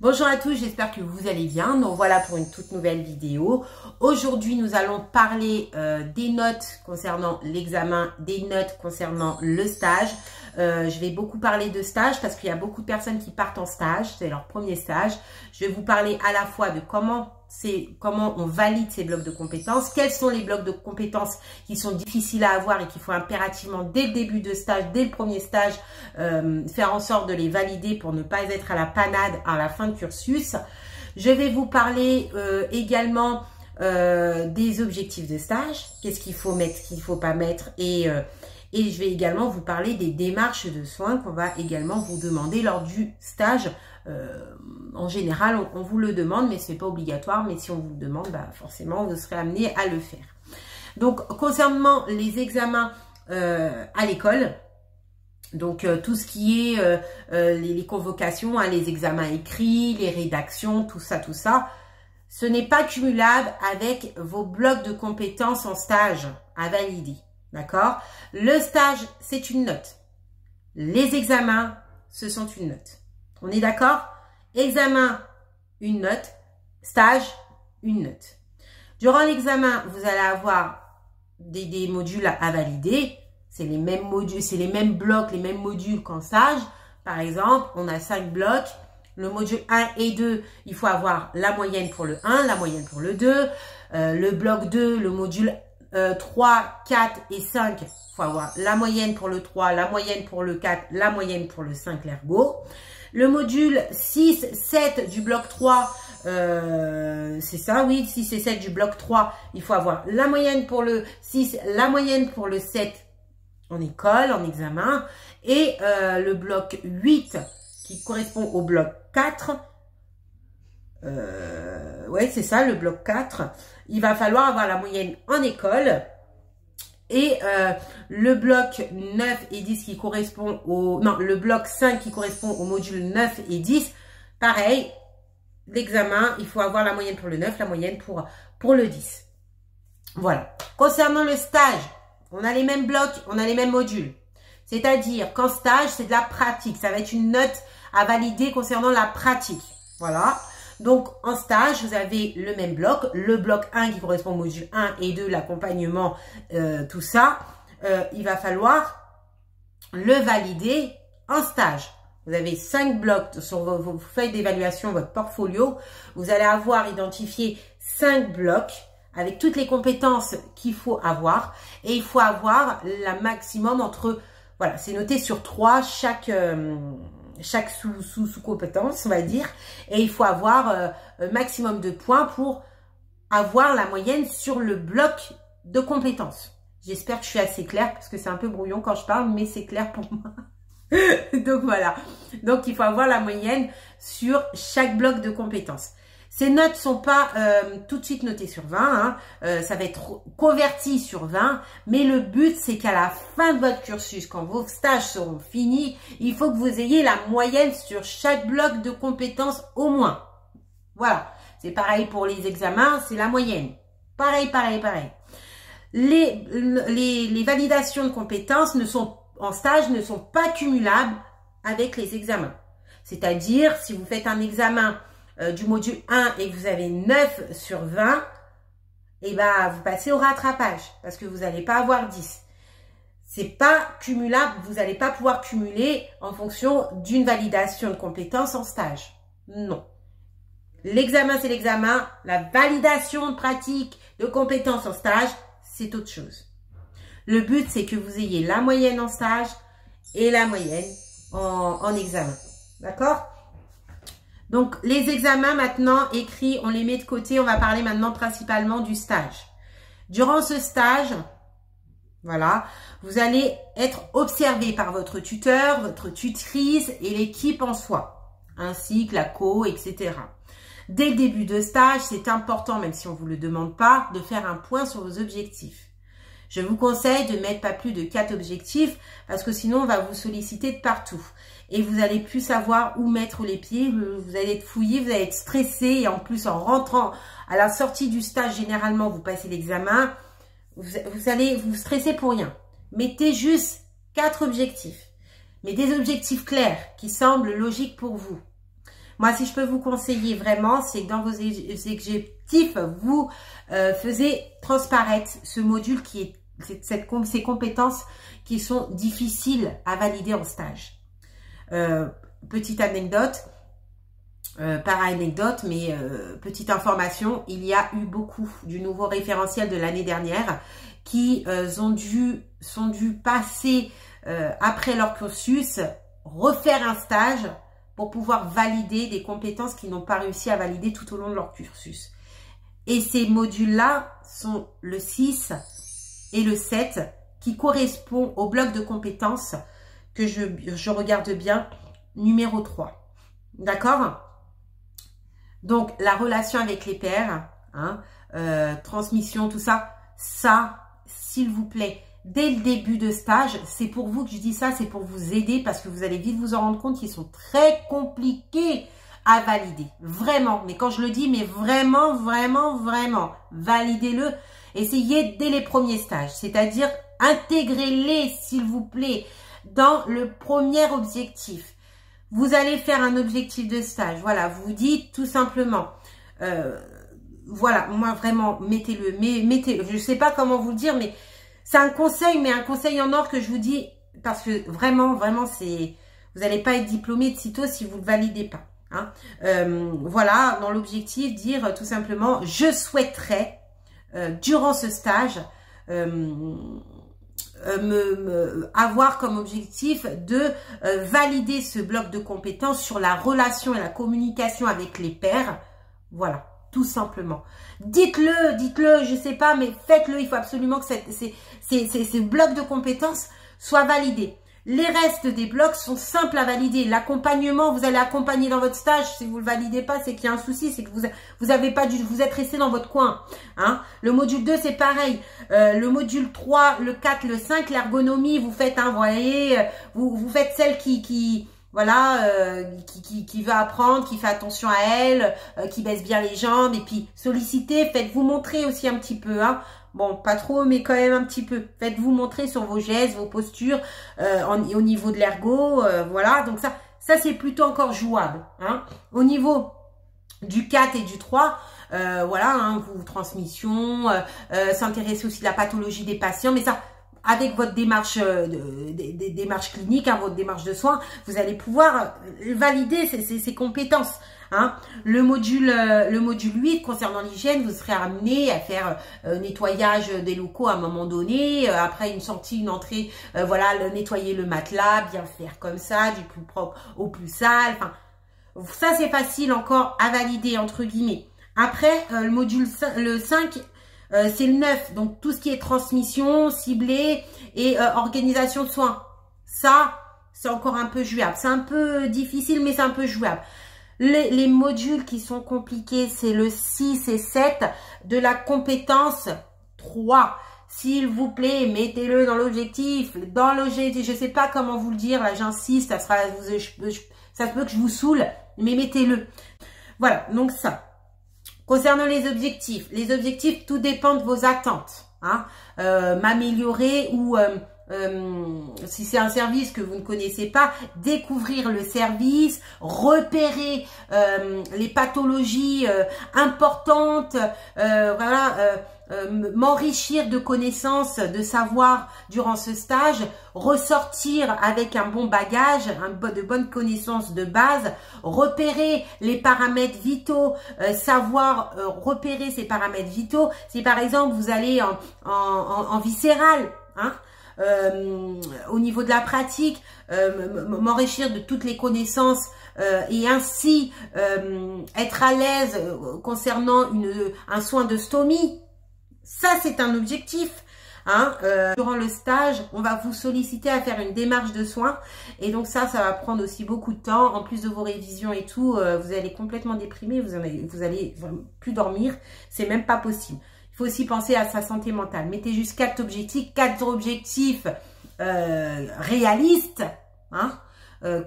Bonjour à tous, j'espère que vous allez bien. Donc voilà pour une toute nouvelle vidéo. Aujourd'hui, nous allons parler des notes concernant l'examen, des notes concernant le stage. Je vais beaucoup parler de stage parce qu'il y a beaucoup de personnes qui partent en stage, c'est leur premier stage. Je vais vous parler à la fois de comment on valide ces blocs de compétences, quels sont les blocs de compétences qui sont difficiles à avoir et qu'il faut impérativement dès le début de stage, dès le premier stage, faire en sorte de les valider pour ne pas être à la panade à la fin de cursus. Je vais vous parler également des objectifs de stage, qu'est-ce qu'il faut mettre, ce qu'il ne faut pas mettre, et je vais également vous parler des démarches de soins qu'on va également vous demander lors du stage. En général, on vous le demande, mais ce n'est pas obligatoire. Mais si on vous le demande, bah, forcément, vous serez amené à le faire. Donc, concernant les examens à l'école, donc tout ce qui est les convocations, hein, les examens écrits, les rédactions, tout ça, ce n'est pas cumulable avec vos blocs de compétences en stage à valider. D'accord? Le stage, c'est une note. Les examens, ce sont une note. On est d'accord? Examen, une note. Stage, une note. Durant l'examen, vous allez avoir des modules à valider. C'est les mêmes modules, c'est les mêmes blocs, les mêmes modules qu'en stage. Par exemple, on a 5 blocs. Le module 1 et 2, il faut avoir la moyenne pour le 1, la moyenne pour le 2. Le bloc 2, le module 3, 4 et 5, il faut avoir la moyenne pour le 3, la moyenne pour le 4, la moyenne pour le 5, l'ergo. Le module 6, 7 du bloc 3, c'est ça, oui, 6 et 7 du bloc 3, il faut avoir la moyenne pour le 6, la moyenne pour le 7 en école, en examen. Et le bloc 8 qui correspond au bloc 4, ouais, c'est ça, le bloc 4. Il va falloir avoir la moyenne en école. Et le bloc 9 et 10 qui correspond au... Non, le bloc 5 qui correspond au module 9 et 10. Pareil, l'examen, il faut avoir la moyenne pour le 9, la moyenne pour le 10. Voilà. Concernant le stage, on a les mêmes blocs, on a les mêmes modules. C'est-à-dire qu'en stage, c'est de la pratique. Ça va être une note à valider concernant la pratique. Voilà. Donc, en stage, vous avez le même bloc. Le bloc 1 qui correspond au module 1 et 2, l'accompagnement, tout ça. Il va falloir le valider en stage. Vous avez 5 blocs sur vos feuilles d'évaluation, votre portfolio. Vous allez avoir identifié 5 blocs avec toutes les compétences qu'il faut avoir. Et il faut avoir la maximum entre... Voilà, c'est noté sur 3 chaque sous-compétence, on va dire. Et il faut avoir maximum de points pour avoir la moyenne sur le bloc de compétences. J'espère que je suis assez claire parce que c'est un peu brouillon quand je parle, mais c'est clair pour moi. Donc voilà. Donc il faut avoir la moyenne sur chaque bloc de compétences. Ces notes ne sont pas tout de suite notées sur 20, hein. Ça va être converti sur 20, mais le but c'est qu'à la fin de votre cursus, quand vos stages seront finis, il faut que vous ayez la moyenne sur chaque bloc de compétences au moins. Voilà, c'est pareil pour les examens, c'est la moyenne. Pareil. Les validations de compétences en stage ne sont pas cumulables avec les examens. C'est-à-dire, si vous faites un examen du module 1 et que vous avez 9 sur 20, et ben vous passez au rattrapage parce que vous n'allez pas avoir 10. C'est pas cumulable, vous n'allez pas pouvoir cumuler en fonction d'une validation de compétences en stage. Non. L'examen, c'est l'examen. La validation de pratique de compétences en stage, c'est autre chose. Le but, c'est que vous ayez la moyenne en stage et la moyenne en examen. D'accord ? Donc, les examens maintenant écrits, on les met de côté. On va parler maintenant principalement du stage. Durant ce stage, voilà, vous allez être observé par votre tuteur, votre tutrice et l'équipe en soi, ainsi que la co, etc. Dès le début de stage, c'est important, même si on ne vous le demande pas, de faire un point sur vos objectifs. Je vous conseille de mettre pas plus de 4 objectifs parce que sinon, on va vous solliciter de partout. Et vous allez plus savoir où mettre les pieds, vous allez être fouillé, vous allez être stressé. Et en plus, en rentrant à la sortie du stage, généralement, vous passez l'examen, vous allez vous stresser pour rien. Mettez juste 4 objectifs, mais des objectifs clairs qui semblent logiques pour vous. Moi, si je peux vous conseiller vraiment, c'est que dans vos objectifs, vous faisiez transparaître ce module qui est ces compétences qui sont difficiles à valider en stage. Petite anecdote, par anecdote, mais petite information, il y a eu beaucoup du nouveau référentiel de l'année dernière qui sont dû passer après leur cursus, refaire un stage pour pouvoir valider des compétences qu'ils n'ont pas réussi à valider tout au long de leur cursus. Et ces modules-là sont le 6 et le 7 qui correspondent au bloc de compétences que je regarde bien, numéro 3. D'accord? Donc, la relation avec les pairs, hein, transmission, tout ça, s'il vous plaît, dès le début de stage, c'est pour vous que je dis ça, c'est pour vous aider parce que vous allez vite vous en rendre compte qu'ils sont très compliqués à valider. Vraiment, mais quand je le dis, mais vraiment, vraiment, vraiment, validez-le. Essayez dès les premiers stages, c'est-à-dire intégrez-les, s'il vous plaît, dans le premier objectif. Vous allez faire un objectif de stage. Voilà, vous dites tout simplement, voilà, moi vraiment, mettez-le, mettez-le. Je ne sais pas comment vous le dire, mais c'est un conseil, mais un conseil en or que je vous dis, parce que vraiment, vraiment, c'est, vous n'allez pas être diplômé de sitôt si vous ne le validez pas. Hein. Voilà, dans l'objectif, dire tout simplement, je souhaiterais, durant ce stage, avoir comme objectif de valider ce bloc de compétences sur la relation et la communication avec les pairs. Voilà, tout simplement. Dites-le, je sais pas, mais faites-le. Il faut absolument que ces blocs de compétences soient validés. Les restes des blocs sont simples à valider. L'accompagnement, vous allez accompagner dans votre stage. Si vous ne le validez pas, c'est qu'il y a un souci. C'est que vous êtes resté dans votre coin. Hein. Le module 2, c'est pareil. Le module 3, le 4, le 5, l'ergonomie, vous faites, hein, vous voyez, vous faites celle qui va apprendre, qui fait attention à elle, qui baisse bien les jambes. Et puis, sollicitez, faites-vous montrer aussi un petit peu, hein. Bon, pas trop, mais quand même un petit peu. Faites-vous montrer sur vos gestes, vos postures, au niveau de l'ergo, voilà. Donc ça c'est plutôt encore jouable. Hein. Au niveau du 4 et du 3, voilà, hein, transmission, s'intéresser aussi à la pathologie des patients, mais ça, avec votre démarche, des démarches cliniques, hein, votre démarche de soins, vous allez pouvoir valider ces compétences. Hein. Le module 8, concernant l'hygiène, vous serez amené à faire nettoyage des locaux à un moment donné, après une sortie, une entrée, voilà, nettoyer le matelas, bien faire comme ça, du plus propre au plus sale. Enfin, ça c'est facile encore à valider, entre guillemets. Après, le module 5, c'est le 9, donc tout ce qui est transmission, ciblée et organisation de soins. Ça, c'est encore un peu jouable. C'est un peu difficile, mais c'est un peu jouable. Les modules qui sont compliqués, c'est le 6 et 7 de la compétence 3. S'il vous plaît, mettez-le dans l'objectif. Dans l'objectif, je ne sais pas comment vous le dire, là j'insiste, ça se peut que je vous saoule, mais mettez-le. Voilà, donc ça. Concernant les objectifs, tout dépend de vos attentes. Hein. M'améliorer ou... si c'est un service que vous ne connaissez pas, découvrir le service, repérer les pathologies importantes, voilà, m'enrichir de connaissances, de savoir durant ce stage, ressortir avec un bon bagage, de bonnes connaissances de base, repérer les paramètres vitaux, savoir repérer ces paramètres vitaux. Si par exemple vous allez en viscéral, hein, au niveau de la pratique, m'enrichir de toutes les connaissances et ainsi être à l'aise concernant un soin de stomie. Ça, c'est un objectif. Hein. Durant le stage, on va vous solliciter à faire une démarche de soins et donc ça va prendre aussi beaucoup de temps. En plus de vos révisions et tout, vous allez complètement déprimer, vous allez plus dormir. C'est même pas possible. Il faut aussi penser à sa santé mentale. Mettez juste 4 objectifs réalistes, hein,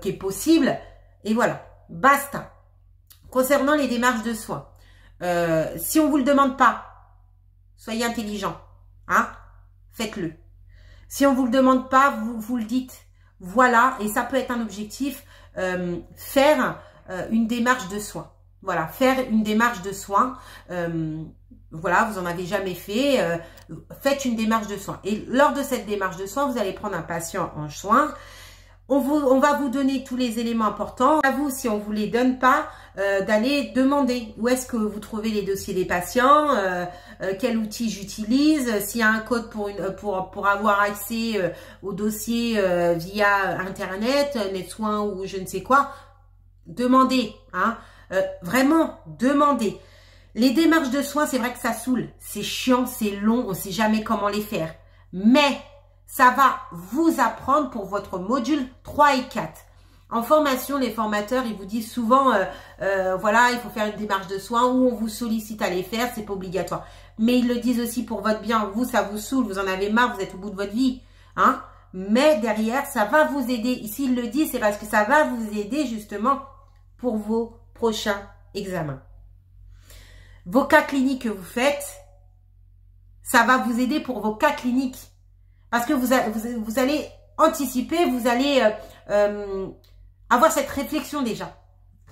qui est possible. Et voilà, basta. Concernant les démarches de soins, si on vous le demande pas, soyez intelligent, hein, faites-le. Si on vous le demande pas, vous le dites. Voilà, et ça peut être un objectif, faire une démarche de soins. Voilà, faire une démarche de soins. Voilà, vous en avez jamais fait. Faites une démarche de soins. Et lors de cette démarche de soins, vous allez prendre un patient en soins. On va vous donner tous les éléments importants. À vous, si on ne vous les donne pas, d'aller demander où est-ce que vous trouvez les dossiers des patients, quel outil j'utilise, s'il y a un code pour avoir accès au dossier via Internet, NetSoins ou je ne sais quoi. Demandez, hein. Vraiment, demandez. Les démarches de soins, c'est vrai que ça saoule. C'est chiant, c'est long, on ne sait jamais comment les faire. Mais ça va vous apprendre pour votre module 3 et 4. En formation, les formateurs, ils vous disent souvent, voilà, il faut faire une démarche de soins ou on vous sollicite à les faire, c'est pas obligatoire. Mais ils le disent aussi pour votre bien. Vous, ça vous saoule, vous en avez marre, vous êtes au bout de votre vie. Hein? Mais derrière, ça va vous aider. S'ils le disent, c'est parce que ça va vous aider justement pour vos prochains examens. Vos cas cliniques que vous faites, ça va vous aider pour vos cas cliniques. Parce que vous allez anticiper, vous allez avoir cette réflexion déjà.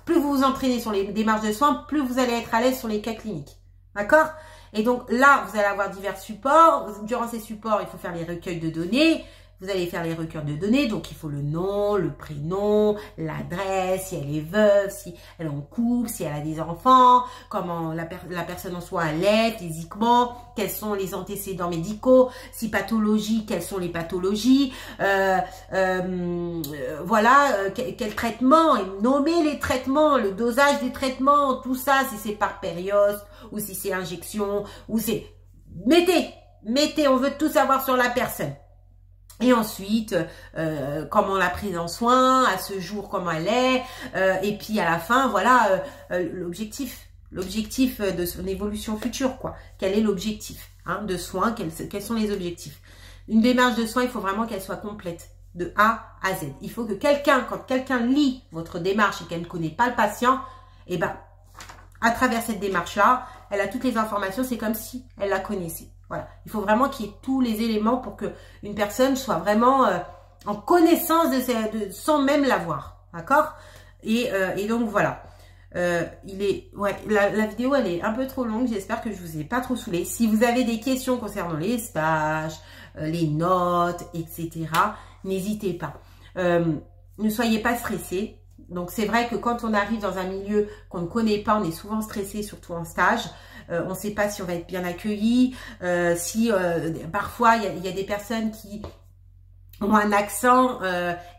Plus vous vous entraînez sur les démarches de soins, plus vous allez être à l'aise sur les cas cliniques. D'accord? Et donc là, vous allez avoir divers supports. Durant ces supports, il faut faire les recueils de données. Vous allez faire les recueils de données, donc il faut le nom, le prénom, l'adresse, si elle est veuve, si elle est en couple, si elle a des enfants, comment la personne en soit à l'aide physiquement, quels sont les antécédents médicaux, si pathologie, quelles sont les pathologies, voilà, quel traitement, et nommer les traitements, le dosage des traitements, tout ça, si c'est par période, ou si c'est injection, ou c'est... Mettez, on veut tout savoir sur la personne. Et ensuite, comment la prise en soin, à ce jour, comment elle est, et puis à la fin, voilà, l'objectif de son évolution future, quoi. Quel est l'objectif hein, de soins, quels sont les objectifs. Une démarche de soins, il faut vraiment qu'elle soit complète, de A à Z. Il faut que quand quelqu'un lit votre démarche et qu'elle ne connaît pas le patient, eh ben, à travers cette démarche-là, elle a toutes les informations, c'est comme si elle la connaissait. Voilà. Il faut vraiment qu'il y ait tous les éléments pour qu'une personne soit vraiment en connaissance sans même l'avoir. D'accord? Et donc, voilà. La vidéo, elle est un peu trop longue. J'espère que je vous ai pas trop saoulé. Si vous avez des questions concernant les stages, les notes, etc., n'hésitez pas. Ne soyez pas stressés. Donc, c'est vrai que quand on arrive dans un milieu qu'on ne connaît pas, on est souvent stressé, surtout en stage. On ne sait pas si on va être bien accueilli, parfois il y a des personnes qui ont un accent,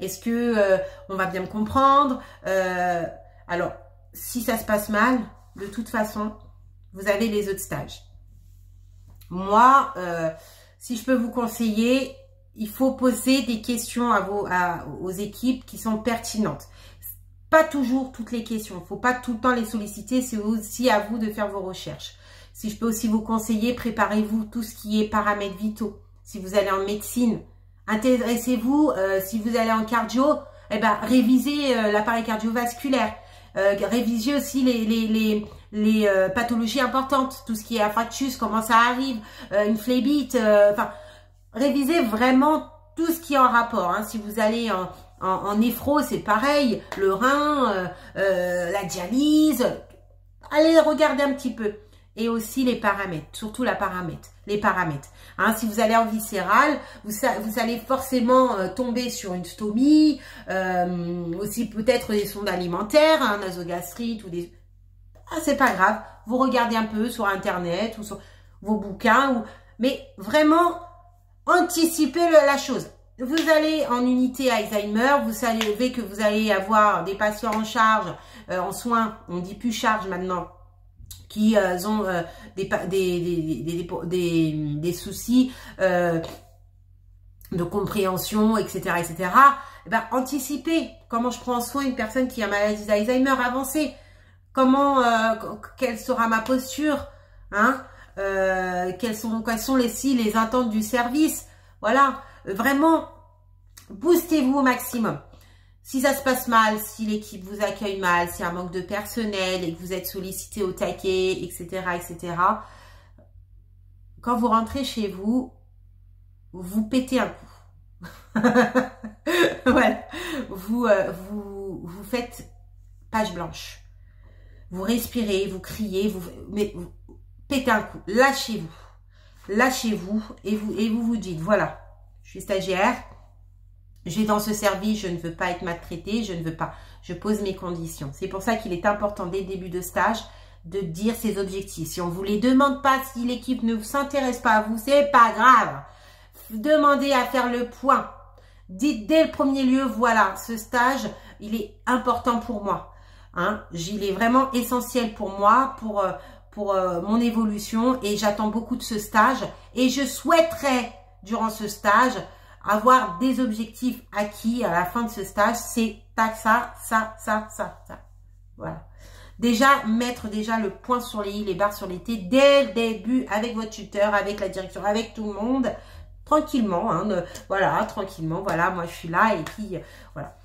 est-ce que on va bien me comprendre? Alors, si ça se passe mal, de toute façon, vous avez les autres stages. Moi, si je peux vous conseiller, il faut poser des questions aux équipes qui sont pertinentes. Pas toujours toutes les questions, il ne faut pas tout le temps les solliciter, c'est aussi à vous de faire vos recherches. Si je peux aussi vous conseiller, préparez-vous tout ce qui est paramètres vitaux. Si vous allez en médecine, intéressez-vous, si vous allez en cardio, eh ben, révisez l'appareil cardiovasculaire. Révisez aussi les pathologies importantes, tout ce qui est infarctus, comment ça arrive, une phlébite, enfin, révisez vraiment tout ce qui est en rapport. Hein. Si vous allez en néphro, c'est pareil, le rein, la dialyse, allez regarder un petit peu. Et aussi les paramètres, surtout les paramètres. Hein, si vous allez en viscéral, vous allez forcément tomber sur une stomie, aussi peut-être des sondes alimentaires, un nasogastrite ou des... Ah, c'est pas grave, vous regardez un peu sur Internet ou sur vos bouquins, mais vraiment anticipez la chose. Vous allez en unité Alzheimer, vous savez que vous allez avoir des patients en charge, en soins, on dit plus charge maintenant, qui ont des soucis de compréhension, etc., etc. Eh ben, anticipez comment je prends soin d'une personne qui a maladie d'Alzheimer avancée. Quelle sera ma posture, hein, quelles sont les attentes du service. Voilà, vraiment, boostez-vous au maximum. Si ça se passe mal, si l'équipe vous accueille mal, s'il y a un manque de personnel et que vous êtes sollicité au taquet, etc., etc., quand vous rentrez chez vous, vous pétez un coup. Voilà. Vous faites page blanche. Vous respirez, vous criez, mais vous pétez un coup. Lâchez-vous. Lâchez-vous et vous dites, voilà, je suis stagiaire, je vais dans ce service, je ne veux pas être maltraitée, je ne veux pas, je pose mes conditions. C'est pour ça qu'il est important dès le début de stage de dire ses objectifs. Si on ne vous les demande pas, si l'équipe ne s'intéresse pas à vous, c'est pas grave. Demandez à faire le point. Dites dès le premier lieu, voilà, ce stage, il est important pour moi. Hein, il est vraiment essentiel pour moi, pour mon évolution, et j'attends beaucoup de ce stage. Et je souhaiterais, durant ce stage, avoir des objectifs acquis à la fin de ce stage. C'est ça. Voilà. Déjà, mettre le point sur les i, les barres sur les t, dès le début, avec votre tuteur, avec la direction, avec tout le monde, tranquillement, hein, voilà, tranquillement, voilà, moi je suis là, et puis, voilà.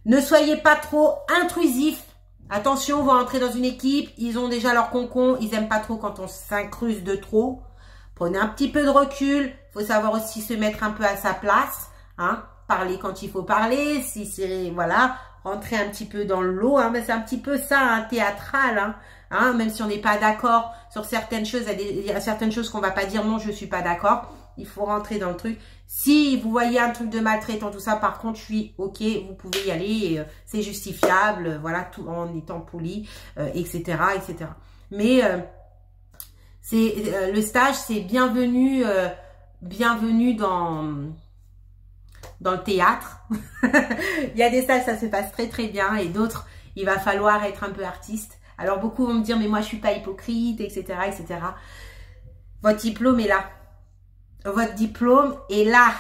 Ne soyez pas trop intrusif. Attention, vous rentrez dans une équipe, ils ont déjà leur concon, ils aiment pas trop quand on s'incruste de trop. Prenez un petit peu de recul, il faut savoir aussi se mettre un peu à sa place, hein, parler quand il faut parler, si c'est, voilà, rentrer un petit peu dans le lot, hein, mais c'est un petit peu ça, hein, théâtral, hein, même si on n'est pas d'accord sur certaines choses, il y a certaines choses qu'on va pas dire non, je suis pas d'accord, il faut rentrer dans le truc. Si vous voyez un truc de maltraitant, tout ça, par contre, je suis ok, vous pouvez y aller, c'est justifiable, voilà, tout en étant poli, etc., etc. Mais le stage, c'est bienvenu dans le théâtre. Il y a des stages, ça se passe très très bien, et d'autres, il va falloir être un peu artiste. Alors beaucoup vont me dire, mais moi je suis pas hypocrite, etc., etc. Votre diplôme est là. Votre diplôme est là.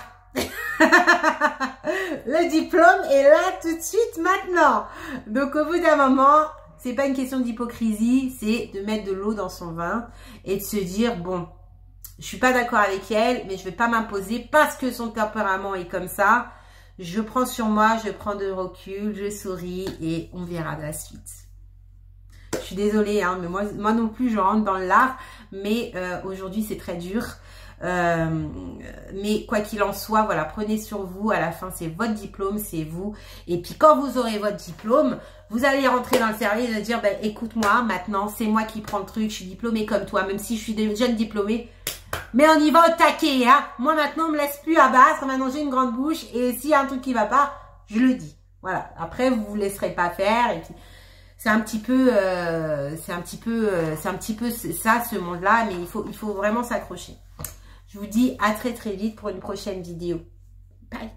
Le diplôme est là tout de suite maintenant. Donc au bout d'un moment, c'est pas une question d'hypocrisie, c'est de mettre de l'eau dans son vin et de se dire, bon, je suis pas d'accord avec elle, mais je vais pas m'imposer parce que son tempérament est comme ça. Je prends sur moi, je prends de recul, je souris et on verra de la suite. Je suis désolée, hein, mais moi non plus, je rentre dans l'art, mais aujourd'hui c'est très dur. Mais quoi qu'il en soit, voilà, prenez sur vous, à la fin c'est votre diplôme, c'est vous, et puis quand vous aurez votre diplôme, vous allez rentrer dans le service et dire, ben écoute-moi, maintenant c'est moi qui prends le truc, je suis diplômée comme toi, même si je suis jeune diplômée, mais on y va au taquet, hein. Moi maintenant on me laisse plus abattre, maintenant j'ai une grande bouche, et s'il y a un truc qui va pas, je le dis, voilà, après vous vous laisserez pas faire, et puis c'est un petit peu ça, ce monde-là, mais il faut vraiment s'accrocher. Je vous dis à très très vite pour une prochaine vidéo. Bye.